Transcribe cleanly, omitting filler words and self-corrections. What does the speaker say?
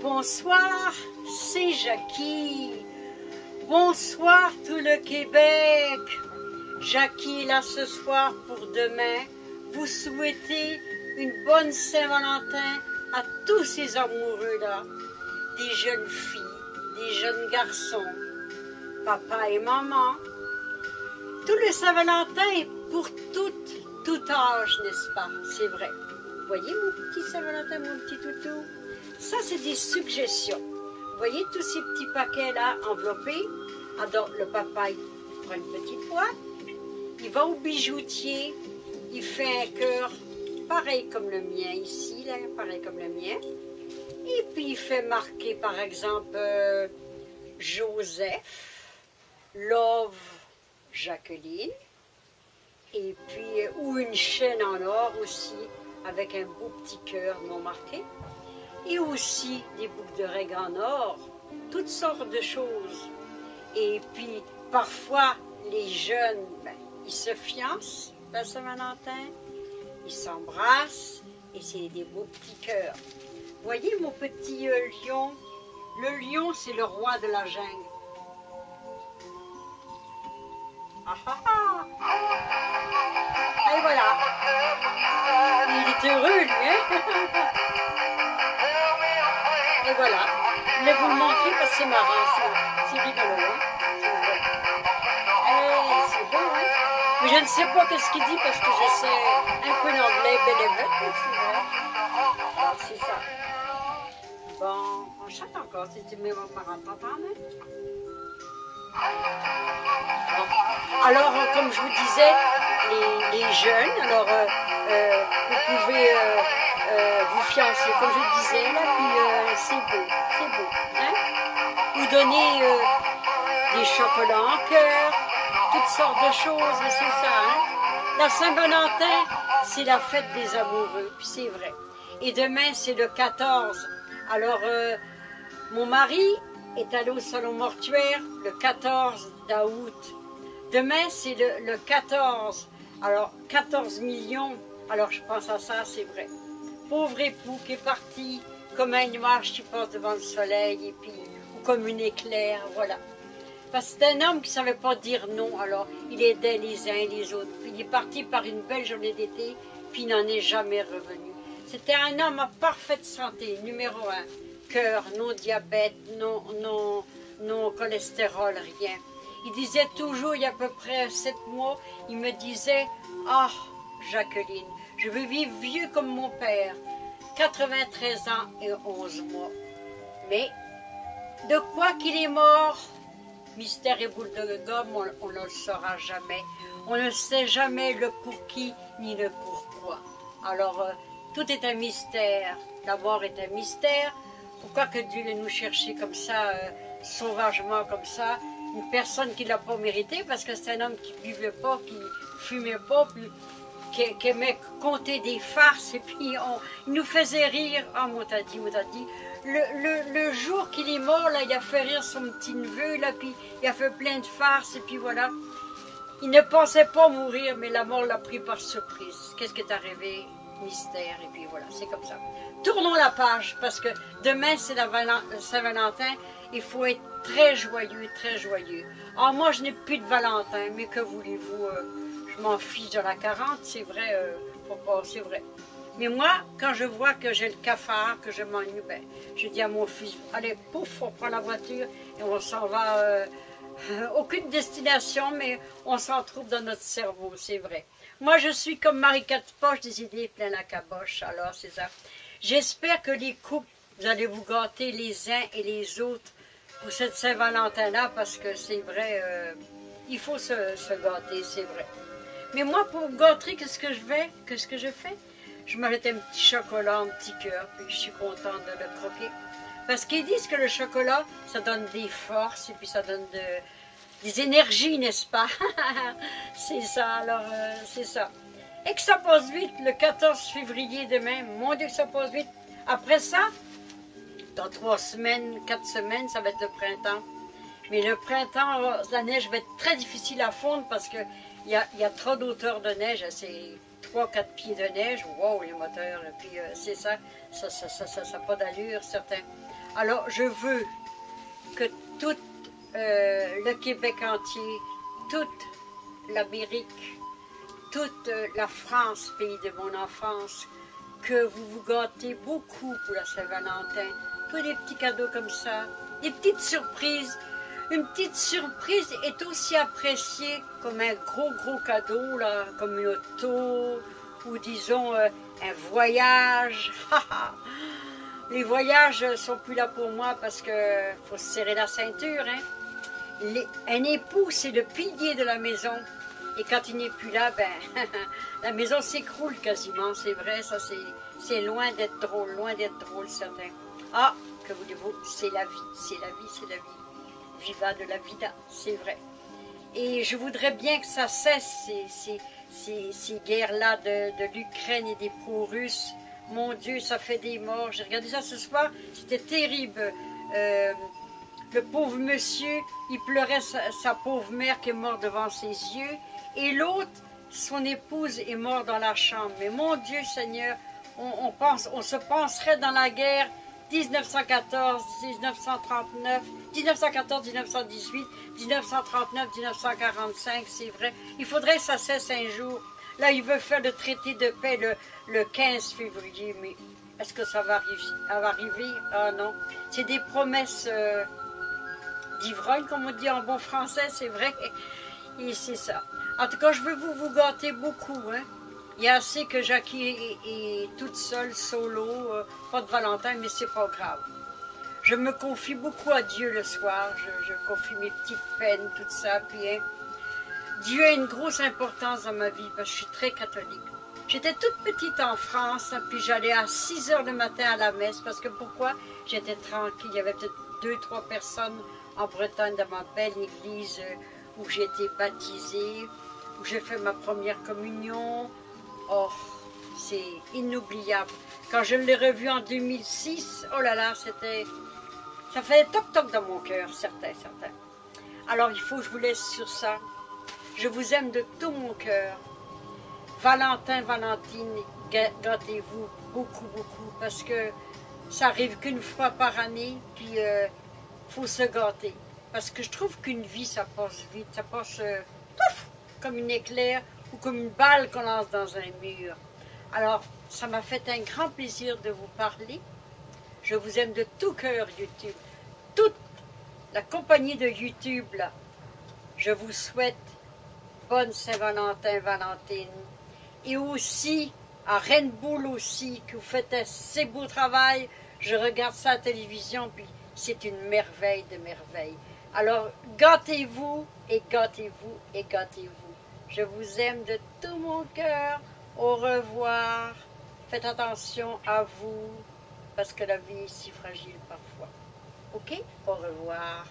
Bonsoir, c'est Jackie. Bonsoir tout le Québec. Jackie est là ce soir pour demain. Vous souhaitez une bonne Saint-Valentin à tous ces amoureux-là. Des jeunes filles, des jeunes garçons, papa et maman. Tout le Saint-Valentin est pour tout âge, n'est-ce pas? C'est vrai. Vous voyez mon petit Saint-Valentin, mon petit toutou? Ça, c'est des suggestions. Vous voyez tous ces petits paquets-là enveloppés? Alors, le papa, il prend une petite boîte, il va au bijoutier, il fait un cœur pareil comme le mien ici, là, pareil comme le mien. Et puis, il fait marquer, par exemple, Joseph, Love, Jacqueline, et puis, ou une chaîne en or aussi, avec un beau petit cœur non marqué. Et aussi des boucles d'oreilles en or, toutes sortes de choses. Et puis, parfois, les jeunes, ben, ils se fiancent, la Saint-Valentin, ils s'embrassent, et c'est des beaux petits cœurs. Voyez mon petit lion? Le lion, c'est le roi de la jungle. Ah ah ah! Et voilà. Il est heureux, lui, hein? Et voilà. Je vais vous le montrer parce que c'est marrant, c'est rigolo, hein? C'est beau, hein? Mais je ne sais pas ce qu'il dit parce que je sais un peu l'anglais, c'est ça. Bon, on chante encore, c'était mes parents-papa, hein? Alors, comme je vous disais, les jeunes, alors vous pouvez vous fiancer, comme je le disais, là, puis c'est beau, hein? Vous donnez des chocolats en cœur, toutes sortes de choses, c'est ça, hein? La Saint-Valentin, c'est la fête des amoureux, puis c'est vrai. Et demain, c'est le 14. Alors, mon mari est allé au salon mortuaire le 14 d'août. Demain, c'est le 14. Alors, 14 millions. Alors, je pense à ça, c'est vrai. Pauvre époux qui est parti comme un nuage qui passe devant le soleil, et puis, ou comme une éclair, voilà. Parce que c'est un homme qui ne savait pas dire non, alors il aidait les uns et les autres. Il est parti par une belle journée d'été, puis il n'en est jamais revenu. C'était un homme en parfaite santé, numéro 1. Cœur, non diabète, non cholestérol, rien. Il disait toujours, il y a à peu près 7 mois, il me disait « Ah, Jacqueline, je veux vivre vieux comme mon père, 93 ans et 11 mois. » Mais, de quoi qu'il est mort, mystère et boule de gomme, on ne le saura jamais. On ne sait jamais le pour qui, ni le pourquoi. Alors, tout est un mystère. La mort est un mystère. Pourquoi que Dieu nous chercher comme ça, sauvagement comme ça, une personne qui ne l'a pas mérité, parce que c'est un homme qui ne buvait pas, qui ne fumait pas, qui aimait compter des farces, et puis il nous faisait rire. Ah, m'on t'a dit. Le jour qu'il est mort, là, il a fait rire son petit neveu, là, puis il a fait plein de farces, et puis voilà. Il ne pensait pas mourir, mais la mort l'a pris par surprise. Qu'est-ce qui est arrivé? Mystère, et puis voilà, c'est comme ça. Tournons la page, parce que demain, c'est la Saint-Valentin. Il faut être très joyeux, très joyeux. Alors moi, je n'ai plus de Valentin, mais que voulez-vous, je m'en fiche de la 40, c'est vrai, c'est vrai. Mais moi, quand je vois que j'ai le cafard, que je m'ennuie, ben, je dis à mon fils, allez, pouf, on prend la voiture et on s'en va, aucune destination, mais on s'en trouve dans notre cerveau, c'est vrai. Moi, je suis comme Marie Quatre Poches, des idées plein la caboche, alors c'est ça. J'espère que les couples, vous allez vous gâter les uns et les autres pour cette Saint-Valentin-là, parce que c'est vrai, il faut se gâter, c'est vrai. Mais moi, pour me gâter, qu'est-ce que je fais? Je m'achète un petit chocolat, un petit cœur, puis je suis contente de le croquer. Parce qu'ils disent que le chocolat, ça donne des forces, et puis ça donne des énergies, n'est-ce pas? C'est ça, alors c'est ça. Et que ça passe vite, le 14 février demain, mon Dieu que ça passe vite. Après ça, dans 3 semaines, 4 semaines, ça va être le printemps. Mais le printemps, la neige va être très difficile à fondre parce qu'il y a trop d'auteurs de neige, c'est 3 ou 4 pieds de neige. Wow, les moteurs. Là. Puis c'est ça, ça n'a pas d'allure, certain. Alors, je veux que tout le Québec entier, toute l'Amérique, toute la France, pays de mon enfance, que vous vous gâtez beaucoup pour la Saint-Valentin. Tous des petits cadeaux comme ça, des petites surprises. Une petite surprise est aussi appréciée comme un gros cadeau, là, comme une auto, ou disons un voyage. Les voyages ne sont plus là pour moi parce que faut se serrer la ceinture. Hein. Un époux, c'est le pilier de la maison. Et quand il n'est plus là, ben, la maison s'écroule quasiment. C'est vrai, ça c'est loin d'être drôle, certain. Ah, que voulez-vous, c'est la vie, c'est la vie, c'est la vie. Viva de la vida, c'est vrai. Et je voudrais bien que ça cesse, ces guerres-là de l'Ukraine et des pro-russes. Mon Dieu, ça fait des morts. J'ai regardé ça ce soir, c'était terrible. Le pauvre monsieur, il pleurait sa pauvre mère qui est morte devant ses yeux. Et l'autre, son épouse est morte dans la chambre. Mais mon Dieu Seigneur, on se penserait dans la guerre 1914, 1939, 1914, 1918, 1939, 1945, c'est vrai. Il faudrait que ça cesse un jour. Là, il veut faire le traité de paix le 15 février, mais est-ce que ça va arriver? Ah non. C'est des promesses d'ivrogne, comme on dit en bon français, c'est vrai. Et c'est ça. En tout cas, je veux vous gâter beaucoup, hein. Il y a assez que Jackie est toute seule, solo, pas de Valentin, mais c'est pas grave. Je me confie beaucoup à Dieu le soir, je confie mes petites peines, tout ça, puis hein, Dieu a une grosse importance dans ma vie, parce que je suis très catholique. J'étais toute petite en France, hein, puis j'allais à 6 heures le matin à la messe, parce que pourquoi? J'étais tranquille, il y avait peut-être 2-3 personnes en Bretagne dans ma belle église où j'ai été baptisée, où j'ai fait ma première communion. Oh, c'est inoubliable. Quand je l'ai revu en 2006, oh là là, ça fait toc-toc dans mon cœur, certain. Alors, il faut que je vous laisse sur ça. Je vous aime de tout mon cœur. Valentin, Valentine, gâtez-vous beaucoup, parce que ça arrive qu'une fois par année, puis faut se gâter. Parce que je trouve qu'une vie, ça passe vite, ça passe pouf, comme une éclair, ou comme une balle qu'on lance dans un mur. Alors, ça m'a fait un grand plaisir de vous parler. Je vous aime de tout cœur, YouTube. Toute la compagnie de YouTube, là, je vous souhaite bonne Saint-Valentin, Valentine. Et aussi, à Rainbow aussi, que vous faites un assez beau travail. Je regarde ça à la télévision, puis c'est une merveille de merveille. Alors, gâtez-vous, et gâtez-vous, et gâtez-vous. Je vous aime de tout mon cœur. Au revoir. Faites attention à vous, parce que la vie est si fragile parfois. OK? Au revoir.